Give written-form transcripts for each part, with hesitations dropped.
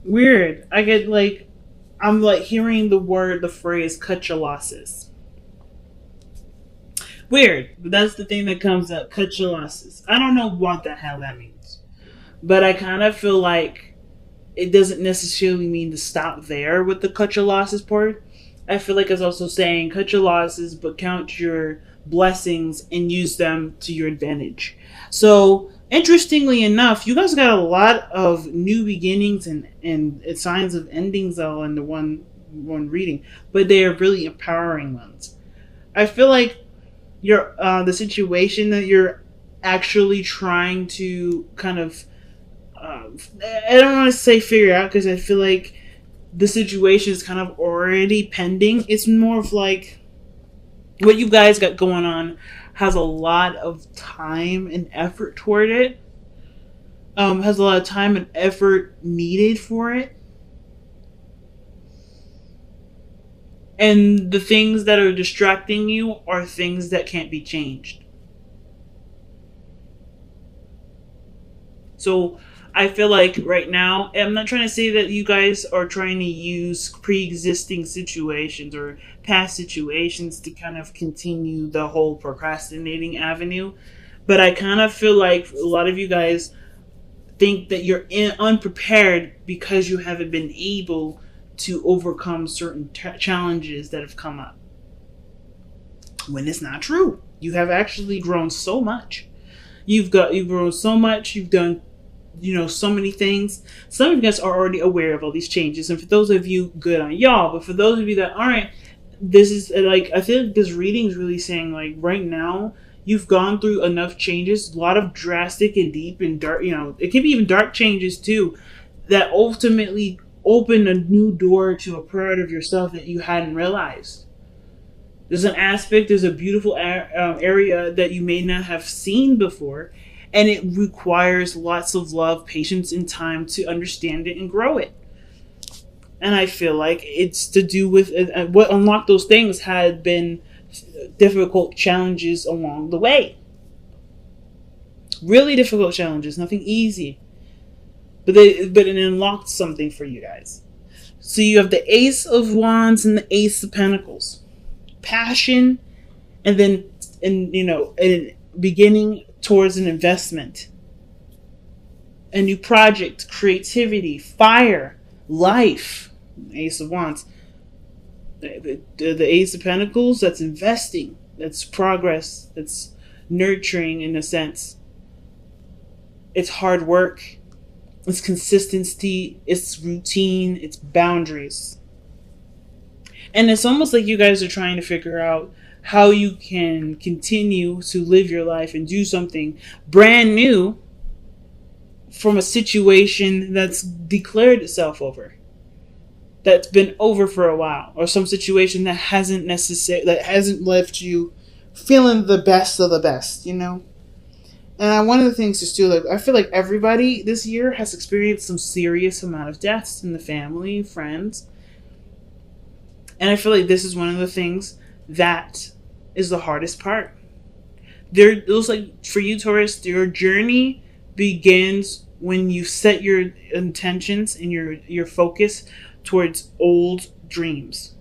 Weird. I get like, I'm like hearing the phrase cut your losses. Weird. But that's the thing that comes up. Cut your losses. I don't know what the hell that means. But I kind of feel like it doesn't necessarily mean to stop there with the cut your losses part. I feel like it's also saying cut your losses, but count your blessings and use them to your advantage. So, interestingly enough, you guys got a lot of new beginnings and signs of endings all in the one reading, but they are really empowering ones. I feel like your the situation that you're actually trying to kind of I don't want to say figure out because I feel like the situation is kind of already pending. It's more of like what you guys got going on has a lot of time and effort toward it. Has a lot of time and effort needed for it. And the things that are distracting you are things that can't be changed. So I feel like right now, I'm not trying to say that you guys are trying to use pre existing situations or past situations to kind of continue the whole procrastinating avenue. But I kind of feel like a lot of you guys think that you're unprepared because you haven't been able to overcome certain challenges that have come up. When it's not true. You have actually grown so much. You've grown so much. You've done so many things. Some of you guys are already aware of all these changes, and for those of you, good on y'all. But for those of you that aren't, this is like I feel like this reading is really saying like right now you've gone through enough changes, a lot of drastic and deep and dark. It can be even dark changes too, that ultimately open a new door to a part of yourself that you hadn't realized. There's a beautiful area that you may not have seen before, and it requires lots of love, patience, and time to understand it and grow it. And I feel like it's to do with what unlocked those things had been difficult challenges along the way. Really difficult challenges, nothing easy. But it unlocked something for you guys. So you have the Ace of Wands and the Ace of Pentacles. Passion, and then a beginning towards an investment, a new project, creativity, fire, life. Ace of Wands, the Ace of Pentacles, that's investing, that's progress, that's nurturing in a sense. It's hard work, it's consistency, it's routine, it's boundaries. And it's almost like you guys are trying to figure out how you can continue to live your life and do something brand new from a situation that's declared itself over, that's been over for a while, or some situation that hasn't left you feeling the best of the best. And one of the things is too, like I feel like everybody this year has experienced some serious amount of deaths in the family, friends. And I feel like this is one of the things that is the hardest part. It looks like for you, Taurus, your journey begins when you set your intentions and your focus towards old dreams.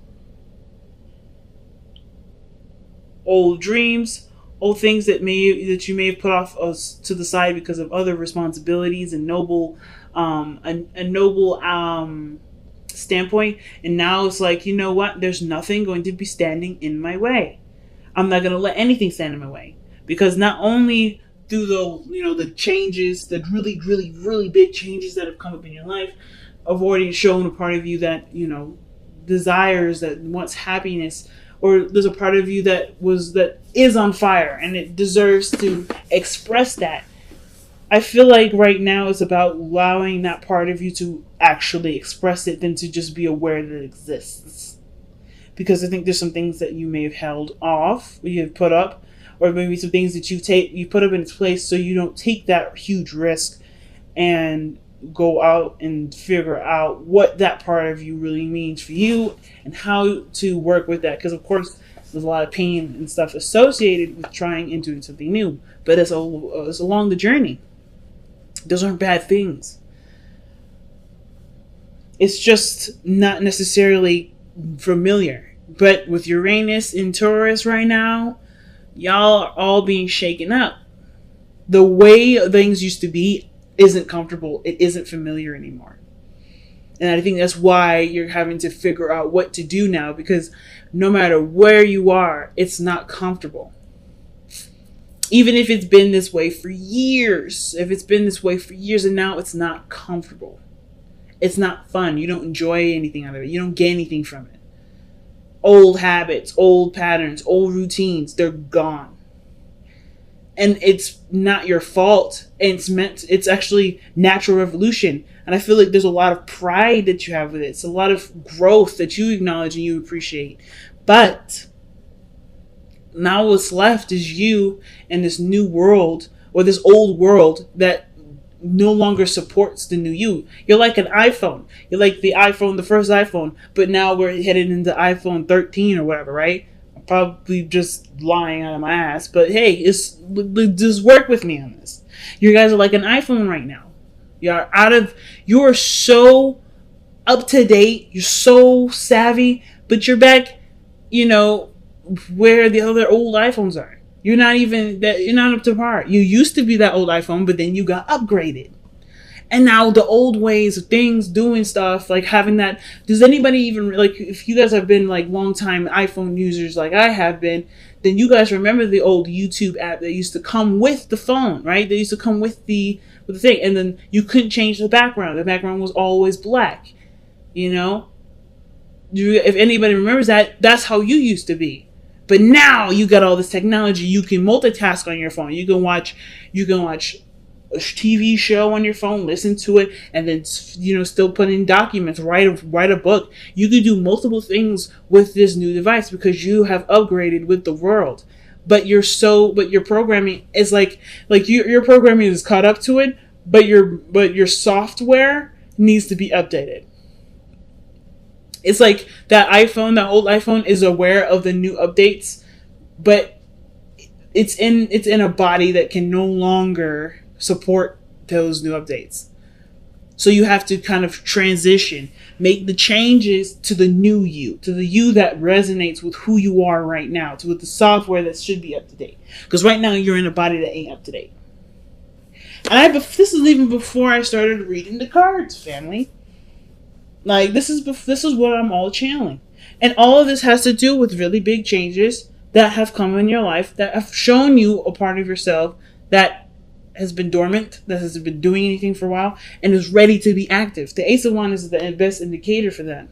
Old dreams, old things that you may have put off to the side because of other responsibilities and a noble standpoint, and now it's like, you know what, there's nothing going to be standing in my way. I'm not going to let anything stand in my way, because not only through the changes, the really really really big changes that have come up in your life, have already shown a part of you that desires, that wants happiness, or there's a part of you that is on fire and it deserves to express that. I feel like right now it's about allowing that part of you to actually express it than to just be aware that it exists. Because I think there's some things that you may have held off, or you have put up, or maybe some things that you put up in its place so you don't take that huge risk and go out and figure out what that part of you really means for you and how to work with that. Because of course there's a lot of pain and stuff associated with trying and doing something new, but it's along the journey. Those aren't bad things. It's just not necessarily familiar. But with Uranus in Taurus right now, y'all are all being shaken up. The way things used to be isn't comfortable. It isn't familiar anymore. And I think that's why you're having to figure out what to do now, because no matter where you are, it's not comfortable. Even if it's been this way for years, and now it's not comfortable. It's not fun. You don't enjoy anything out of it. You don't get anything from it. Old habits, old patterns, old routines, they're gone. And it's not your fault. It's actually natural evolution. And I feel like there's a lot of pride that you have with it. It's a lot of growth that you acknowledge and you appreciate. But now what's left is you and this new world, or this old world that no longer supports the new you. You're like an iPhone. You're like the first iPhone, but now we're headed into iPhone 13 or whatever, right? I'm probably just lying out of my ass, but hey, just work with me on this. You guys are like an iPhone right now. You're so up to date, you're so savvy, but you're back, where the other old iPhones are. You're not up to par. You used to be that old iPhone, but then you got upgraded. And now the old ways of things, doing stuff, like having that, does anybody even, like, if you guys have been like long time iPhone users like I have been, then you guys remember the old YouTube app that used to come with the phone, right? They used to come with the thing, and then you couldn't change the background. The background was always black, If anybody remembers that, that's how you used to be. But now you got all this technology. You can multitask on your phone. You can watch a TV show on your phone, listen to it, and then still put in documents, write a book. You can do multiple things with this new device because you have upgraded with the world. But your programming is like your programming is caught up to it, but your software needs to be updated. It's like that old iPhone is aware of the new updates, but it's in a body that can no longer support those new updates. So you have to kind of transition, make the changes to the new you, to the you that resonates with who you are right now, with the software that should be up to date. Because right now you're in a body that ain't up to date. And this is even before I started reading the cards, family. Like, this is what I'm all channeling. And all of this has to do with really big changes that have come in your life, that have shown you a part of yourself that has been dormant, that hasn't been doing anything for a while, and is ready to be active. The Ace of Wands is the best indicator for that.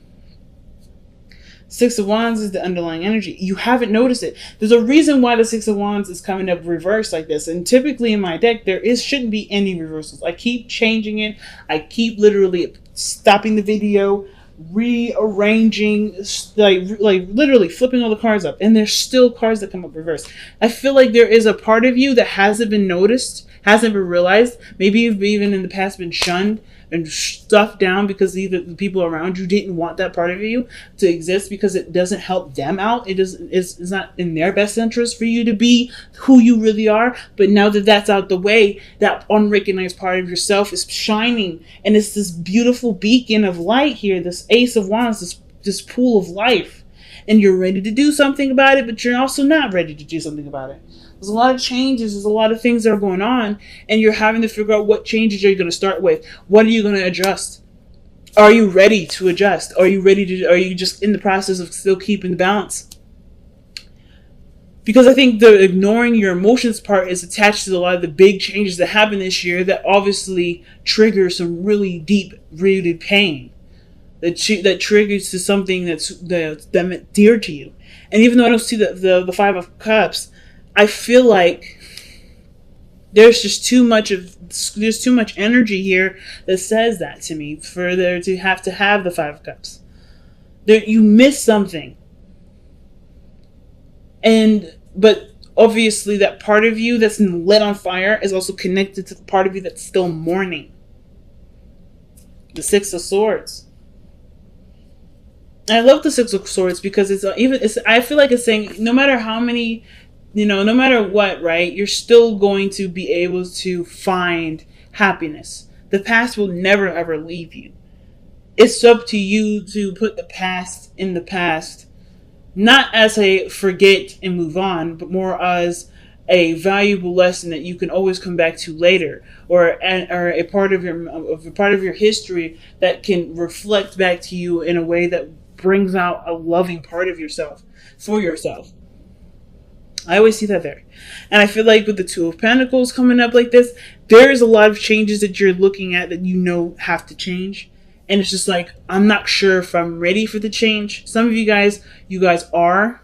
Six of Wands is the underlying energy. You haven't noticed it. There's a reason why the Six of Wands is coming up reversed like this. And typically in my deck, shouldn't be any reversals. I keep changing it. I keep literally stopping the video, rearranging, like literally flipping all the cards up. And there's still cards that come up reversed. I feel like there is a part of you that hasn't been noticed, hasn't been realized. Maybe you've even in the past been shunned and stuffed down because either the people around you didn't want that part of you to exist because it doesn't help them out. It's not in their best interest for you to be who you really are. But now that that's out the way, that unrecognized part of yourself is shining, and it's this beautiful beacon of light here, this Ace of Wands, this pool of life. And you're ready to do something about it, but you're also not ready to do something about it. There's a lot of changes. There's a lot of things that are going on, and you're having to figure out what changes are you going to start with. What are you going to adjust? Are you ready to adjust? Are you just in the process of still keeping the balance? Because I think the ignoring your emotions part is attached to a lot of the big changes that happen this year that obviously trigger some really deep-rooted pain. That triggers to something that's dear to you. And even though I don't see the Five of Cups, I feel like there's too much energy here that says that to me for there to have the Five of Cups. You miss something. But obviously that part of you that's lit on fire is also connected to the part of you that's still mourning. The Six of Swords. I love the Six of Swords because I feel like it's saying no matter how many, no matter what, right, you're still going to be able to find happiness. The past will never ever leave you. It's up to you to put the past in the past, not as a forget and move on, but more as a valuable lesson that you can always come back to later, or a part of your history that can reflect back to you in a way that brings out a loving part of yourself for yourself. I always see that there. And I feel like with the Two of Pentacles coming up like this, there's a lot of changes that you're looking at that you know have to change. And it's just like, I'm not sure if I'm ready for the change. Some of you guys are.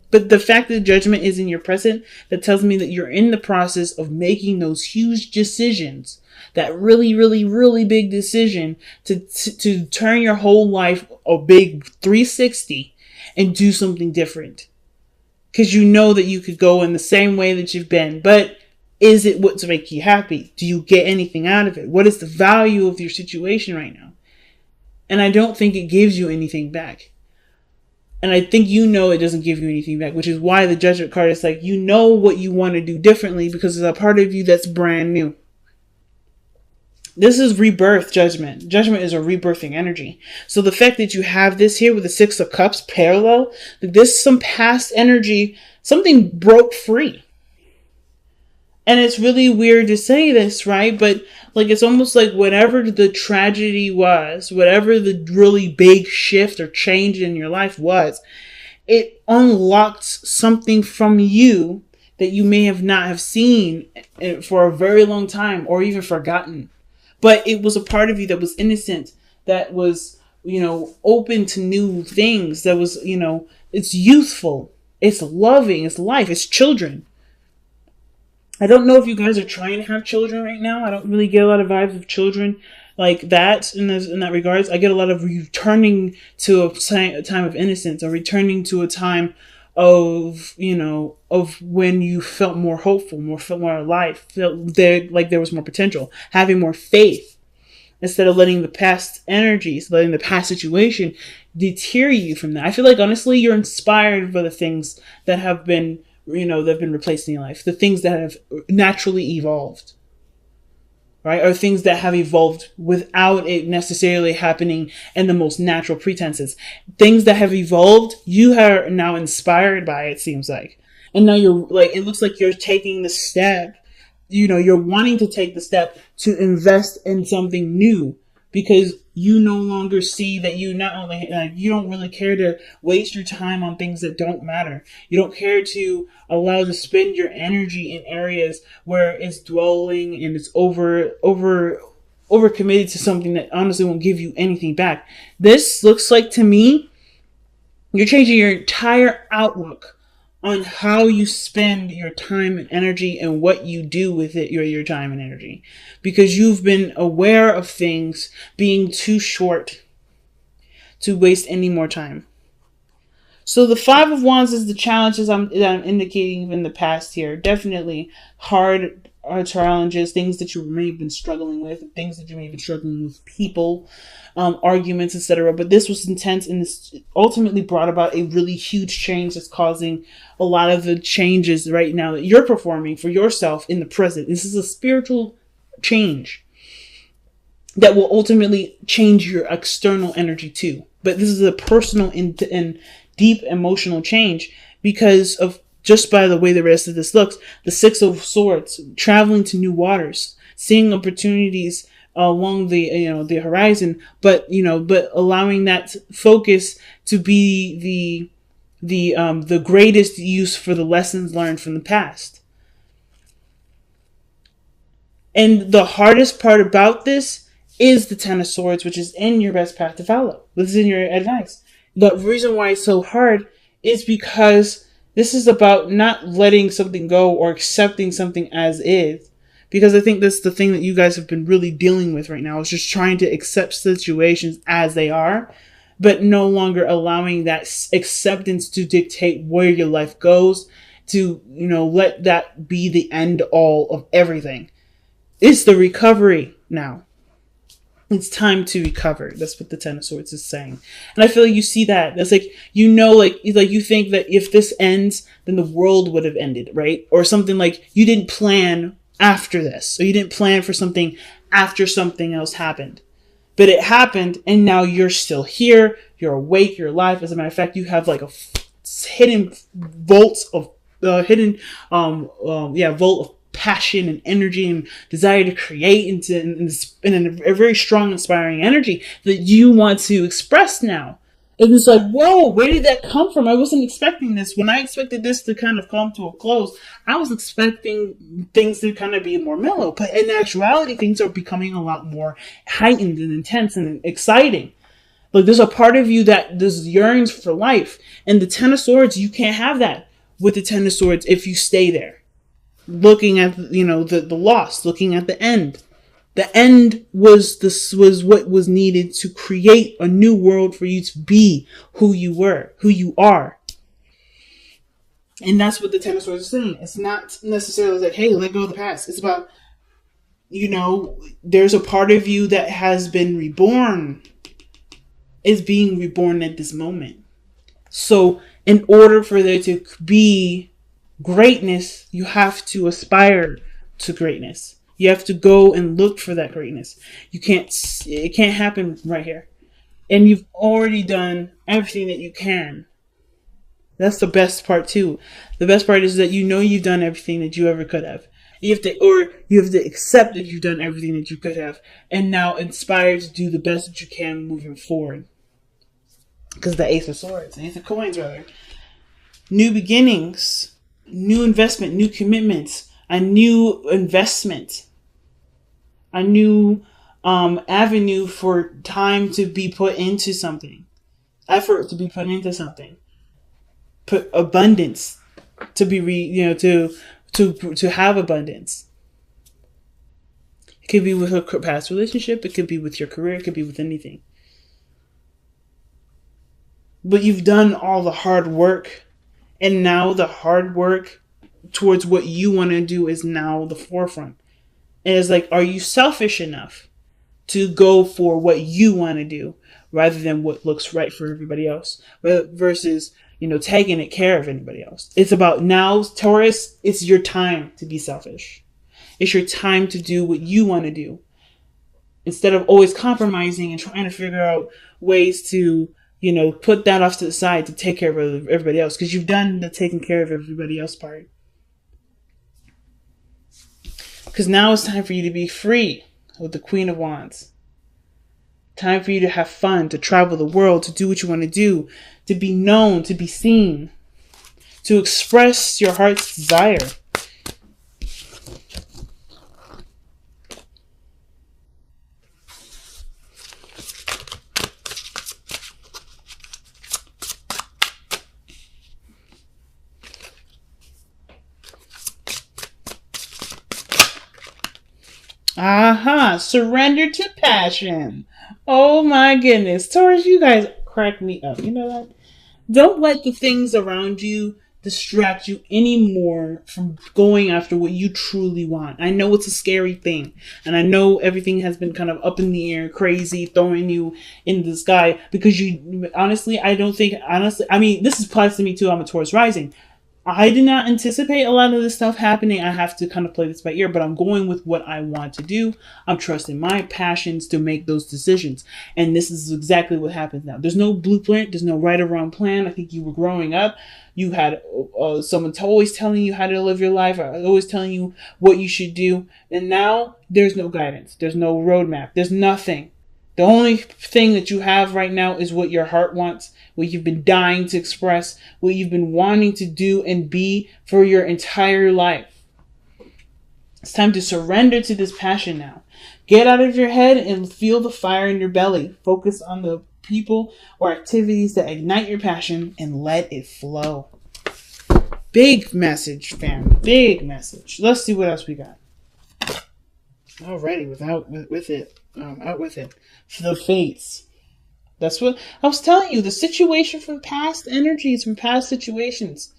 But the fact that Judgment is in your present, that tells me that you're in the process of making those huge decisions. That really, really, really big decision to turn your whole life a big 360 and do something different. Because you know that you could go in the same way that you've been. But is it what's make you happy? Do you get anything out of it? What is the value of your situation right now? And I don't think it gives you anything back. And I think you know it doesn't give you anything back, which is why the Judgment card is like, you know what you want to do differently because there's a part of you that's brand new. This is rebirth, Judgment. Judgment is a rebirthing energy. So the fact that you have this here with the Six of Cups parallel, that this some past energy, something broke free. And it's really weird to say this, right? But like, it's almost like whatever the tragedy was, whatever the really big shift or change in your life was, it unlocked something from you that you may have not have seen for a very long time or even forgotten. But it was a part of you that was innocent, that was, open to new things, that was, it's youthful, it's loving, it's life, it's children. I don't know if you guys are trying to have children right now. I don't really get a lot of vibes of children like that in that regards. I get a lot of returning to a time of innocence, or returning to a time of, of when you felt more hopeful, felt more alive, felt there was more potential, having more faith, instead of letting the past energies, letting the past situation deter you from that. I feel like, honestly, you're inspired by the things that have been they've been replaced in your life. The things that have naturally evolved, right? Or things that have evolved without it necessarily happening in the most natural pretenses. Things that have evolved, you are now inspired by, it seems like. And now you're like, it looks like you're taking the step, you're wanting to take the step to invest in something new, because you no longer see that you not only, you don't really care to waste your time on things that don't matter. You don't care to allow to spend your energy in areas where it's dwelling and it's over committed to something that honestly won't give you anything back. This looks like, to me, you're changing your entire outlook on how you spend your time and energy and what you do with it, your time and energy. Because you've been aware of things being too short to waste any more time. So the Five of Wands is the challenges that I'm indicating in the past here. Definitely hard challenges, things that you may have been struggling with, things that you may have been struggling with, people, arguments, etc. But this was intense, and this ultimately brought about a really huge change that's causing a lot of the changes right now that you're performing for yourself in the present. This is a spiritual change that will ultimately change your external energy too. But this is a personal and deep emotional change because of, just by the way the rest of this looks, the Six of Swords, traveling to new waters, seeing opportunities along the horizon, but allowing that focus to be the greatest use for the lessons learned from the past. And the hardest part about this is the Ten of Swords, which is in your best path to follow. This is in your advice. The reason why it's so hard is because this is about not letting something go or accepting something as is. Because I think that's the thing that you guys have been really dealing with right now, is just trying to accept situations as they are, but no longer allowing that acceptance to dictate where your life goes, to, let that be the end all of everything. It's the recovery now. It's time to recover. That's what the Ten of Swords is saying. And I feel like you see that. That's like, you think that if this ends, then the world would have ended, right? Or something like you didn't plan after this. Or you didn't plan for something after something else happened. But it happened, and now you're still here. You're awake. You're alive. As a matter of fact, you have like a hidden volts of vault of passion and energy and desire to create in a very strong, inspiring energy that you want to express now. It was like, whoa, where did that come from? I wasn't expecting this. When I expected this to kind of come to a close, I was expecting things to kind of be more mellow. But in actuality, things are becoming a lot more heightened and intense and exciting. Like, there's a part of you that just yearns for life. And the Ten of Swords, you can't have that with the Ten of Swords if you stay there. Looking at, the loss, looking at the end. The end was what was needed to create a new world for you to be who you are. And that's what the Ten of Swords is saying. It's not necessarily like, hey, let go of the past. It's about, there's a part of you that has been reborn, is being reborn at this moment. So in order for there to be greatness, you have to aspire to greatness. You have to go and look for that greatness. It can't happen right here. And you've already done everything that you can. That's the best part too. The best part is that you've done everything that you ever could have. You have to accept that you've done everything that you could have, and now inspire to do the best that you can moving forward. Because the Ace of Coins rather. New beginnings, new investment, new commitments, a new investment, a new avenue for time to be put into something, effort to be put into something, put abundance to be to have abundance. It could be with a past relationship. It could be with your career. It could be with anything. But you've done all the hard work, and now the hard work towards what you want to do is now the forefront. And it's like, are you selfish enough to go for what you want to do rather than what looks right for everybody else, versus, taking care of anybody else? It's about now, Taurus, it's your time to be selfish. It's your time to do what you want to do, instead of always compromising and trying to figure out ways to, put that off to the side to take care of everybody else, because you've done the taking care of everybody else part. Because now it's time for you to be free with the Queen of Wands. Time for you to have fun, to travel the world, to do what you want to do, to be known, to be seen, to express your heart's desire. Aha, surrender to passion. Oh my goodness. Taurus, you guys crack me up. You know that? Don't let the things around you distract you anymore from going after what you truly want. I know it's a scary thing, and I know everything has been kind of up in the air, crazy, throwing you in the sky, because I mean, this applies to me too. I'm a Taurus rising. I did not anticipate a lot of this stuff happening. I have to kind of play this by ear, but I'm going with what I want to do. I'm trusting my passions to make those decisions. And this is exactly what happens now. There's no blueprint. There's no right or wrong plan. I think you were growing up. You had someone always telling you how to live your life, or always telling you what you should do. And now there's no guidance. There's no roadmap. There's nothing. The only thing that you have right now is what your heart wants, what you've been dying to express, what you've been wanting to do and be for your entire life. It's time to surrender to this passion now. Get out of your head and feel the fire in your belly. Focus on the people or activities that ignite your passion and let it flow. Big message, fam. Big message. Let's see what else we got. Alrighty, out with it. The fates. That's what I was telling you. The situation from past energies, from past situations,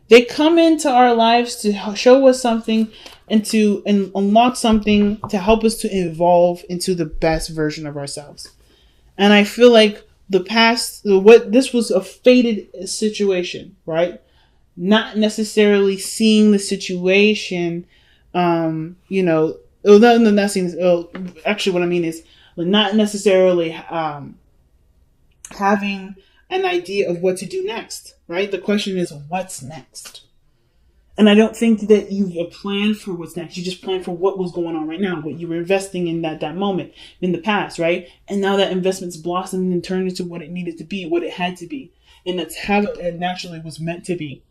they come into our lives to show us something and to unlock something to help us to evolve into the best version of ourselves. And I feel like this was a fated situation, right? Not necessarily seeing the situation, actually what I mean is, not necessarily having an idea of what to do next, right? The question is, what's next? And I don't think that you've planned for what's next. You just plan for what was going on right now, what you were investing in that moment in the past, right? And now that investment's blossomed and turned into what it needed to be, what it had to be. And that's how it naturally was meant to be.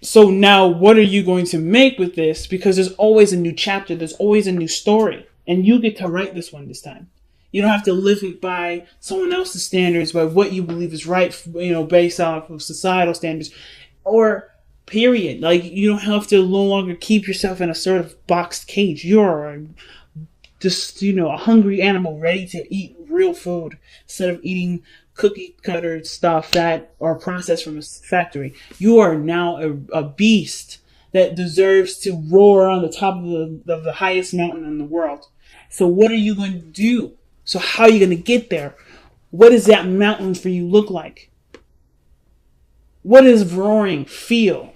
So now what are you going to make with this? Because there's always a new chapter. There's always a new story. And you get to write this one this time. You don't have to live it by someone else's standards, by what you believe is right, based off of societal standards. Or period. Like, you don't have to no longer keep yourself in a sort of boxed cage. You're just, a hungry animal ready to eat real food instead of eating cookie cutter stuff that are processed from a factory. You are now a beast that deserves to roar on the top of the highest mountain in the world. So what are you going to do? So how are you going to get there? What does that mountain for you look like? What does roaring feel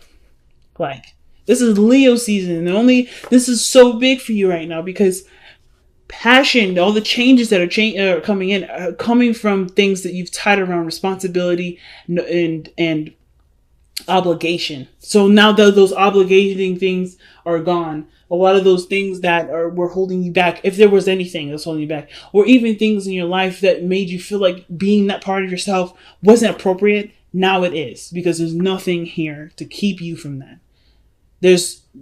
like? This is Leo season, and this is so big for you right now because passion, all the changes that are coming in, are coming from things that you've tied around responsibility and obligation. So now that those obligating things are gone, a lot of those things that were holding you back, if there was anything that's holding you back, or even things in your life that made you feel like being that part of yourself wasn't appropriate, now it is, because there's nothing here to keep you from that.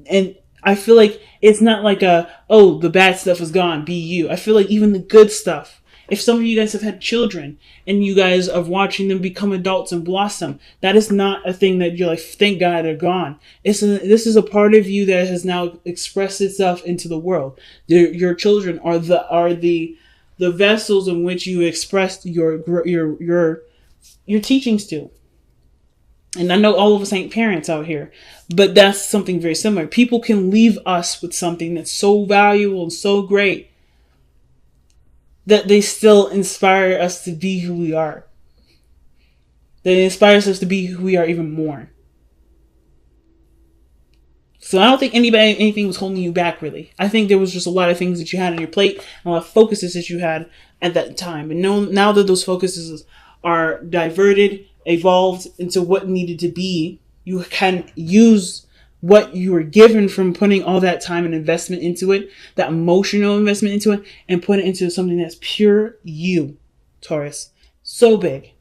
And I feel like it's not like the bad stuff is gone, be you. I feel like even the good stuff, if some of you guys have had children and you guys are watching them become adults and blossom, that is not a thing that you're like, thank God they're gone. This is a part of you that has now expressed itself into the world. Your children are the vessels in which you expressed your teachings to. And I know all of us ain't parents out here, but that's something very similar. People can leave us with something that's so valuable and so great that they still inspire us to be who we are. They inspire us to be who we are even more. So I don't think anything was holding you back, really. I think there was just a lot of things that you had on your plate, and a lot of focuses that you had at that time. And now that those focuses are diverted, evolved into what needed to be, you can use what you were given from putting all that time and investment into it, that emotional investment into it, and put it into something that's pure you, Taurus. So big.